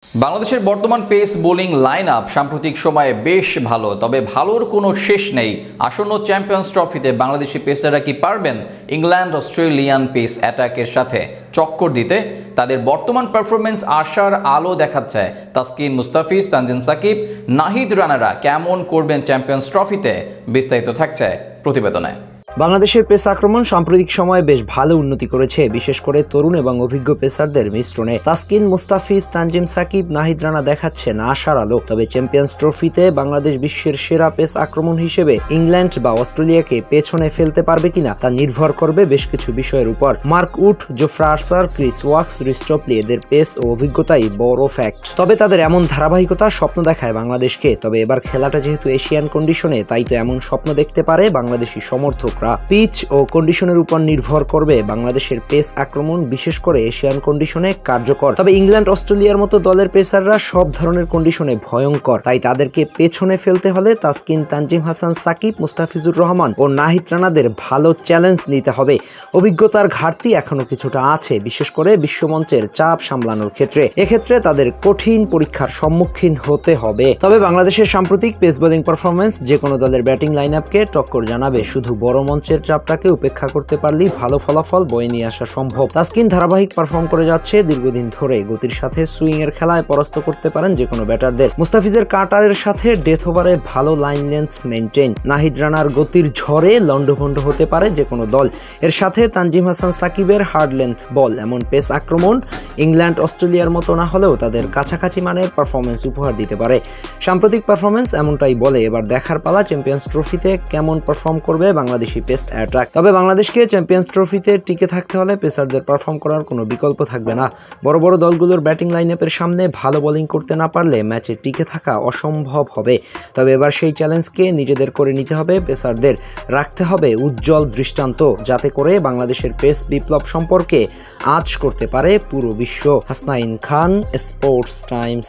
বাংলাদেশের বর্তমান pace bowling line up সাম্প্রতিক সময়ে বেশ ভালো, তবে ভালোর কোনো শেষ নেই। আসন্ন চ্যাম্পিয়ন্স ট্রফিতে বাংলাদেশি পেসাররা কি পারবেন ইংল্যান্ড অস্ট্রেলিয়ান পেস অ্যাটাকের সাথে চক্কর দিতে? তাদের বর্তমান পারফরমেন্স আশার আলো দেখাচ্ছে। তাসকিন, মুস্তাফিজ, তানজিম সাকিব, নাহিদ রানারা কেমন করবেন চ্যাম্পিয়ন্স ট্রফিতে? বিস্তারিত থাকছে প্রতিবেদনে। বাংলাদেশের পেস আক্রমণ সাম্প্রতিক সময়ে বেশ ভালো উন্নতি করেছে, বিশেষ করে তরুণ এবং অভিজ্ঞ পেসারদের মিশ্রণে। তাসকিন, মুস্তাফিজ, তানজিম সাকিব, নাহিদ রানা দেখাচ্ছেন আশার আলো। তবে চ্যাম্পিয়ন্স ট্রফিতে বাংলাদেশ বিশ্বের সেরা পেস আক্রমণ হিসেবে ইংল্যান্ড বা অস্ট্রেলিয়াকে পেছনে ফেলতে পারবে কিনা তা নির্ভর করবে বেশ কিছু বিষয়ের উপর। Mark Wood, Jofra Archer, Chris wax, রিস্টপলি এদের পেস ও অভিজ্ঞতাই বড় ফ্যাক্ট। তবে তাদের এমন ধারাবাহিকতা স্বপ্ন দেখায় বাংলাদেশকে। তবে এবার খেলাটা যেহেতু এশিয়ান কন্ডিশনে, তাই তো এমন স্বপ্ন দেখতে পারে বাংলাদেশি সমর্থক। পিচ ও কন্ডিশনের উপর নির্ভর করবে বাংলাদেশের পেস আক্রমণ, বিশেষ করে এশিয়ান কন্ডিশনে কার্যকর। তবে ইংল্যান্ড অস্ট্রেলিয়ার মতো দলের পেসাররা সব ধরনের কন্ডিশনে ভয়ঙ্কর, তাই তাদেরকে পেছনে ফেলতে হলে তাসকিন, তানজিম হাসান, সাকিব, মুস্তাফিজুর রহমান ও নাহিদ রানাদের ভালো চ্যালেঞ্জ নিতে হবে। অভিজ্ঞতার ঘাটতি এখনো কিছুটা আছে, বিশেষ করে বিশ্বমঞ্চের চাপ সামলানোর ক্ষেত্রে। এক্ষেত্রে তাদের কঠিন পরীক্ষার সম্মুখীন হতে হবে। তবে বাংলাদেশের সাম্প্রতিক পেস বোলিং পারফরমেন্স যে কোনো দলের ব্যাটিং লাইন আপকে টক্কর জানাবে। শুধু বড় মঞ্চের চাপটাকে উপেক্ষা করতে পারলেই ভালো ফলাফল বয়ে নিয়ে আসা সম্ভব। তাসকিন ধারাবাহিক পারফর্ম করে যাচ্ছে দীর্ঘদিন ধরে। গতির সাথে সুইং এর খেলায় পরাস্ত করতে পারেন যে কোনো ব্যাটারদের। মুস্তাফিজের কাটারের সাথে ডেথ ওভারে ভালো লাইন লেন্থ মেইনটেইন। নাহিদ রানার গতির ঝড়ে লন্ডভন্ড হতে পারে যে কোনো দল। এর সাথে তানজিম হাসান সাকিবের হার্ড লেন্থ বল। এমন পেস আক্রমণ ইংল্যান্ড অস্ট্রেলিয়ার মতো না হলেও তাদের কাছাকাছি মানের পারফরমেন্স উপহার দিতে পারে। সাম্প্রতিক পারফরমেন্স এমনটাই বলে। এবার দেখার পালা চ্যাম্পিয়ন্স ট্রফিতে কেমন পারফর্ম করবে বাংলাদেশি পেস অ্যাটাক। তবে বাংলাদেশকে চ্যাম্পিয়ন্স ট্রফিতে টিকে থাকতে হলে পেসারদের পারফর্ম করার কোনো বিকল্প থাকবে না। বড় বড় দলগুলোর ব্যাটিং লাইন আপের সামনে ভালো বোলিং করতে না পারলে ম্যাচে টিকে থাকা অসম্ভব হবে। তবে এবার সেই চ্যালেঞ্জকে নিজেদের করে নিতে হবে পেসারদের। রাখতে হবে উজ্জ্বল দৃষ্টান্ত, যাতে করে বাংলাদেশের পেস বিপ্লব সম্পর্কে আঁচ করতে পারে পুরো বিশ্ব। হাসনাইন খান, স্পোর্টস টাইমস।